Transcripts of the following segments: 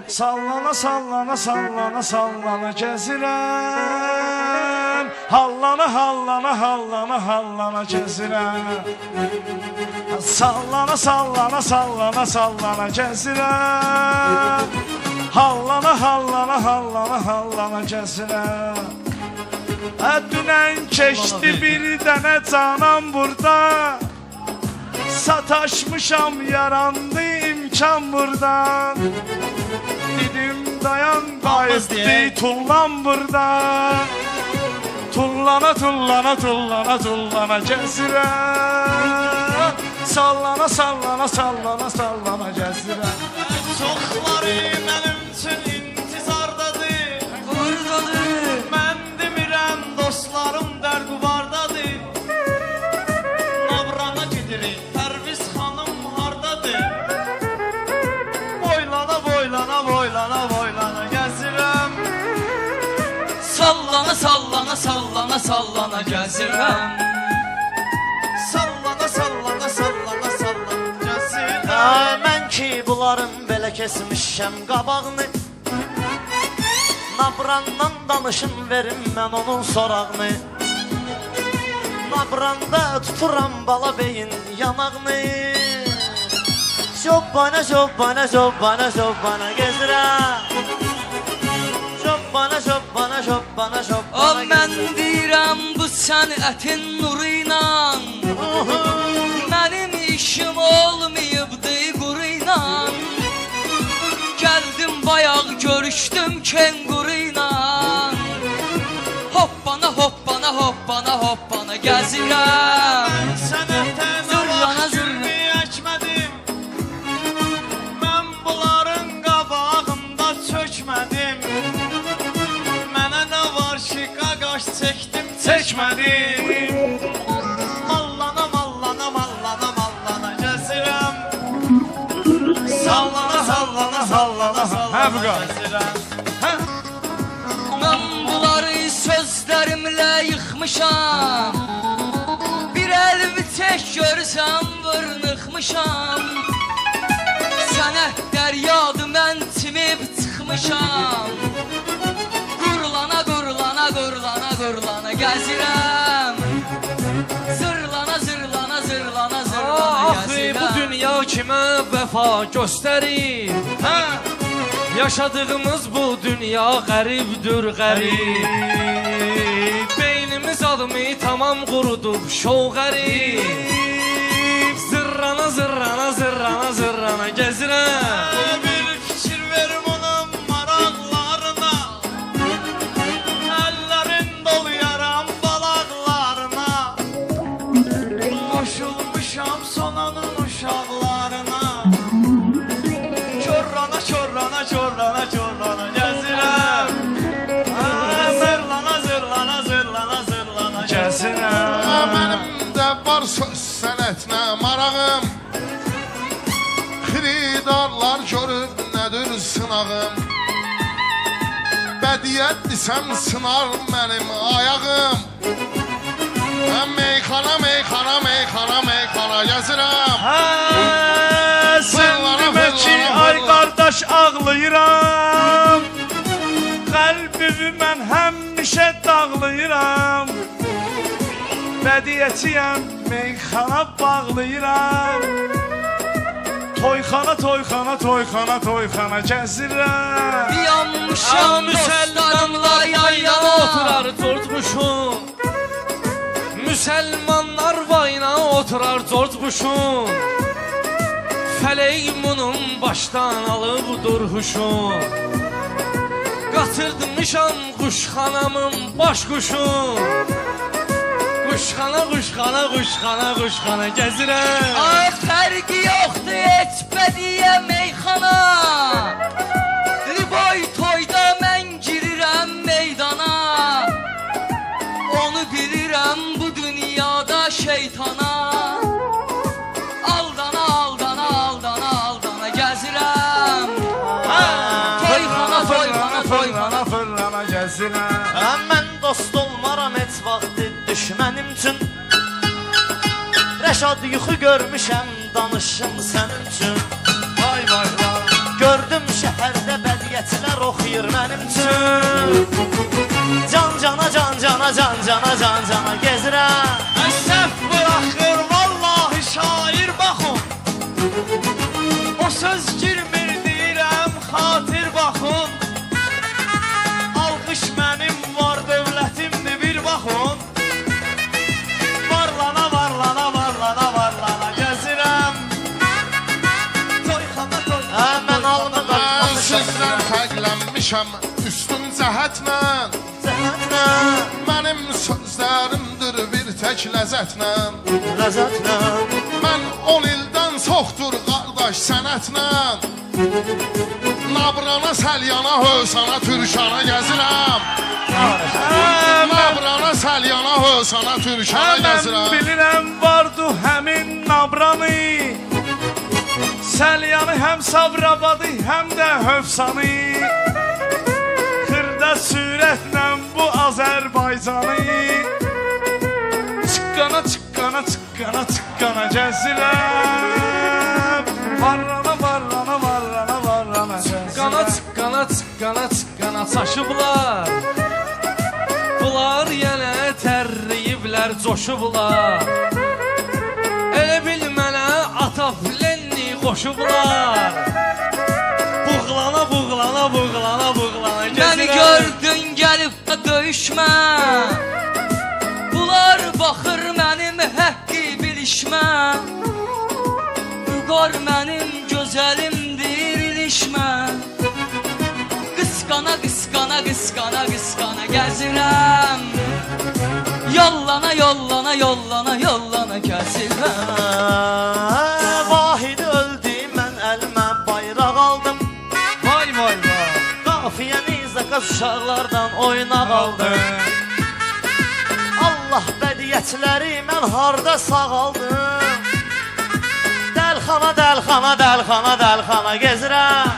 Sallana, sallana, sallana, sallana gəzirəm. Hallana, hallana, hallana, hallana gəzirəm. Sallana, sallana, sallana, sallana gəzirəm. Hallana, hallana, hallana, hallana gəzirəm. Dünən keçdi bir dənə canan burada. Sataşmışam, yarandı imkan buradan. Dedim dayan, qayıtdı tullan burada. Tullana, tullana, tullana, tullana gəzirəm. Sallana, sallana, sallana, sallana gəzirəm. Çoxları mənim üçün intizardadır. Buradadır. Mən demirəm dostlarım dərquvardadır. Navrana gedirik, Pərviz xanım hardadır? Boylana, boylana, boylana, boylana gəzirəm. Sallana, sallana, sallana, sallana gəzirəm. Sallana, sallana, sallana, sallana gəzirəm. Mən ki bunların belə kesmişəm qabağını. Nabrandan danışın verim mən onun sorağını. Nabranda tuturam bala beyin yanağını. Şobbana, şobbana, şobbana, şobbana gezirəm. Şobbana, şobbana, şobbana, O şobbana mən gezirəm. deyirəm bu sənətin nuru ilə. Mənim işim olmayıbdı quru ilə. Gəldim bayaq görüşdüm kenguru ilə. Hoppana, hoppana, hoppana, hoppana gəzirəm. Mən sənətə nə Zırlana, vaxt zırlana. gülmü əkmədim. Mən bunların qabağında çökmədim. Mənə nə var ki qaqaş çəkdim çəkmədim. Mallana, mallana, mallana, mallana gəzirəm. Sallana, sallana, sallana, Hə, bu sallana qədər. gəzirəm. Mən bunları sözlərimlə yıxmışam. Bir əlimi tək görsəm vırnıxmışam. Sənət dəryadı mən çimib çıxmışam. Qurlana, qurlana, qurlana, qurlana gəzirəm. Zırlana, zırlana, zırlana, zırlana Ah gəzirəm. bu dünya kimə vəfa göstərir? Hə, Yaşadığımız bu dünya qəribdir, qərib. Beynimiz adımı tamam qurudub, şov qərib. Zırrana, zırrana, zırrana, zırrana gəzirəm. bir fikir verim onun maraqlarına. Əllərin dolu yaram balaqlarına. Qoşulmuşam sonanın uşaqlarına. Körrana, körrana, körrana, körrana gəzirəm. Zırlana, zırlana, zırlana, zırlana Gəzirəm. Mənim də var söz sənətinə marağım. Xiridarlar görüb nədir sınağım. Bədiyyət desəm sınar mənim ayağım. Meyxana, meyxana, meyxana, meyxana gəzirəm. Sən demə ki, ay qardaş ağlayıram. Qəlbimi mən həmişə dağlayıram. Bədiyyətiyəm, meyxana bağlayıram. Toyxana, toyxana, toyxana, toyxana gəzirəm. Yanmışam Müsəlmanlar yaylana oturar Corcbuşun. Müsəlmanlar vayna oturar Corcbuşun. Fələk bunun başdan alıb durhuşun. Qatırmışam quşxanamın baş quşun. Quşxana, quşxana, quşxana, quşxana gəzirəm. Ay fərqi yoxdur heç bədiyə meyxana. Boy toyda mən girirəm meydana. Onu bilirəm bu dünyada şeytana. Aldana, aldana, aldana, aldana gəzirəm. Toyxana, toyxana, toyxana. Fırlana gəzirəm. Mən dost olmaram heç vaxtı düşmənim üçün. Rəşad yuxu görmüşəm danışım sənin üçün. Vay vay vay. Gördüm şəhərdə bədi Can cana can cana can cana can cana gezirəm. Əsəf bıraxır vallahi şair baxın. O söz girmir deyirəm xatir baxın. Alqış mənim var dövlətimdir bir baxın. Varlana varlana varlana varlana gəzirəm. Toyxana toyxana Mən alnı Mən sizdən fərqlənmişəm üstün cəhətlə. Zəhmətlə, Mənim sözlərimdir bir tək ləzzətlə. ləzzətlə. Mən 10 ildən çoxdur qardaş sənətlə. Nabrana, Səlyana, Hövsana, Türkana gəzirəm. Nabrana, Səlyana, Hövsana, Türkana Mən gəzirəm. bilirəm vardı həmin nabranı, Səlyanı həm Sabrabadı, həm də Hövsanı. Xırda sürətlə bu Azərbaycanı Çıqqana, çıqqana, çıqqana, çıqqana gəzirəm. Varlana, varlana, varlana, varlana Çıqqana, çıqqana, çıqqana, çıqqana çaşıblar. Bunlar yenə tərliyiblər, coşublar. Elə bil mənə Ataflenni qoşublar. Buğlana, buğlana, buğlana, buğlana Məni gəzirəm. gördün gəlib də döyüşmə. Bunlar baxır mənim həqqi bilişmə. Vüqar mənim gözəlimdir ilişmə. Qısqana, qısqana, qısqana, qısqana gəzirəm. Yollana, yollana, yollana, yollana gəzirəm. Vahid öldü, mən əlimə bayraq aldım. Vay vay vay Qafiyə nizaqaz uşaqlardan oynaq aldım. Allah bədiyyətləri mən harda sağaldım. Dəlxana, dəlxana, dəlxana, dəlxana gezirəm.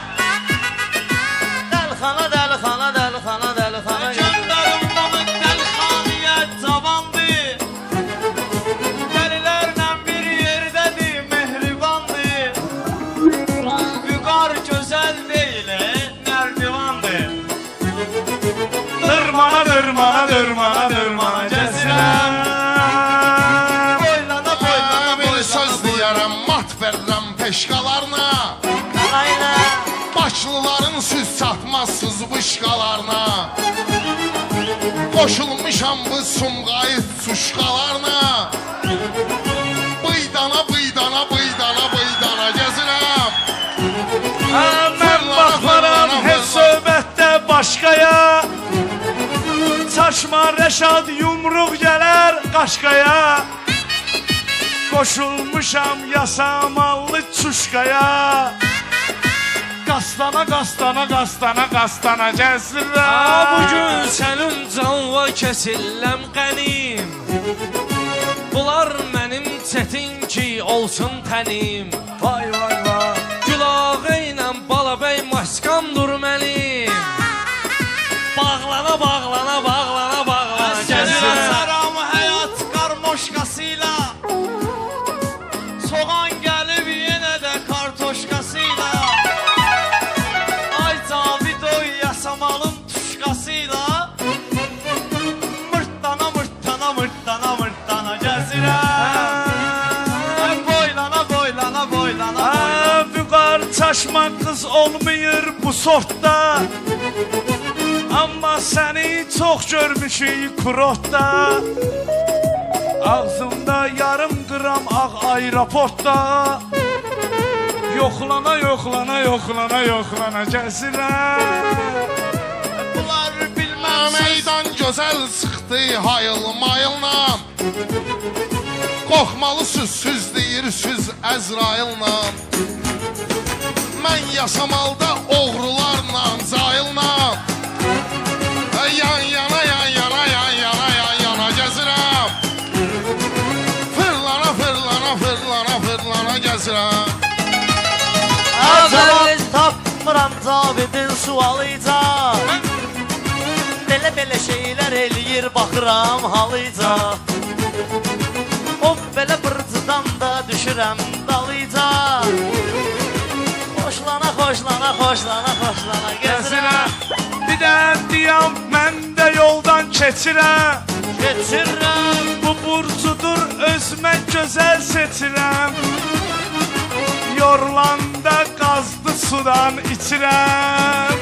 Dəlxana, dəlxana, dəlxana, dəlxana gezirəm. Göndərim onu dəlxaniyə cavandır. Dəlilərlə bir yerdədir, mehribandır. Vüqar gözəl deyil, nərdivandır. Dırmana, dırmana, dırmana, dırmana gəzirəm. Boylana boylana Bir söz boylana deyərəm, mat verirəm peşqalarına. Qarayla, Başlıların süz çatmaz sızbışqalarına. Qoşulmuşam bu sumqayıt suşqalarına. Bıydana, bıydana, bıydana, bıydana gəzirəm. Mən baxmaram heç söhbətdə başqaya. Çaşma Rəşad yumruq gələr qaşqaya. Qoşulmuşam yasamallı çuşqaya. Qastana, qastana, qastana, qastana gəzirəm. Bugün sənin canva kəsilləm qənim. Bunlar mənim çətin ki olsun tənim. Vay vay vay Gülağı ilə balabəy maskamdır mənim. Bağlana, bağlana, bağlana, bağlana Gəzirəm gəzirəm. saramı həyat qarmoşkasıyla. Soğan gəlib yenə də kartoşkasıyla. Ay Cavidoy yasamalın tuşkasıyla. Mırtlana, mırtlana, mırtlana, mırtlana gəzirəm. Ay boylana, boylana, boylana, boylana. Vüqar çaşma qız olmayır bu sortda. Amma səni çox görmüşük kurotda. Ağzımda yarım qram ağ aeroportda. Yoxlana, yoxlana, yoxlana, yoxlana gəzirəm. Bunlar bilməm Meydan gözəl çıxdı hayıl-mayılla. Qorxmalı süz deyir süz Əzraillə. Mən yasamalda oğrularla, cahillə. Yan yana, yan yana, yan yana, yan yana gəzirəm. Fırlana, fırlana, fırlana, fırlana gəzirəm. cavab tapmıram Cavidin sualıyca. Belə-belə şeylər eləyir, baxıram halıca. O belə bırcıdan da düşürəm dalıca. Xoşlana, xoşlana, xoşlana, xoşlana gəzirəm. Bir də deyəm mən də yoldan keçirəm. Keçirəm. Bu burcudur özümə gözəl seçirəm. Yorulanda qazdı sudan içirəm.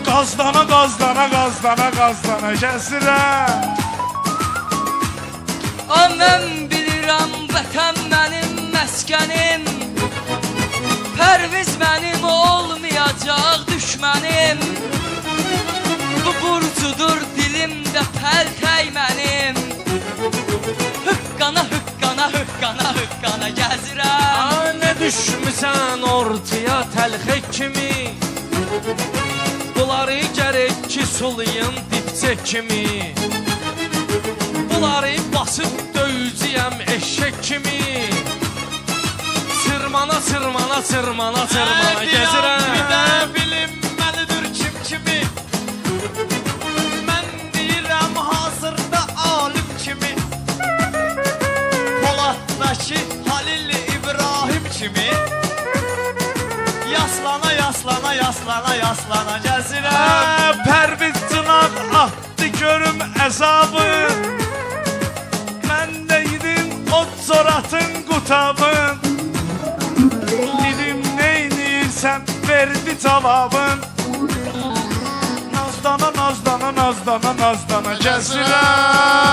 Qazdana, qazdana, qazdana, qazdana gəzirəm. Mən bilirəm vətən mənim məskənim. Pərviz mənim olmayacaq düşmənim. Bu burcudur dilimdə pəltək mənim. Hıqqana, hıqqana, hıqqana, hıqqana gəzirəm. Ne düşmüsən ortaya təlxək kimi. Bunları gərək ki sulayım dipçək kimi. Bunları basıb döyücüyəm eşək kimi. Sırmana, sırmana, sırmana, sırmana gəzirəm. Bir də bilinməlidir kim kimi. Mən deyirəm hazırda alim kimi. Polatdakı Halil İbrahim kimi. Yaslana, yaslana, yaslana, yaslana gəzirəm. Pərviz cınaq atdı görüm əzabı. Mən də idim o coratın qutabın. Dedim neynirsən verdi cavabın. Nazdana, nazdana, nazdana, nazdana gəzirəm.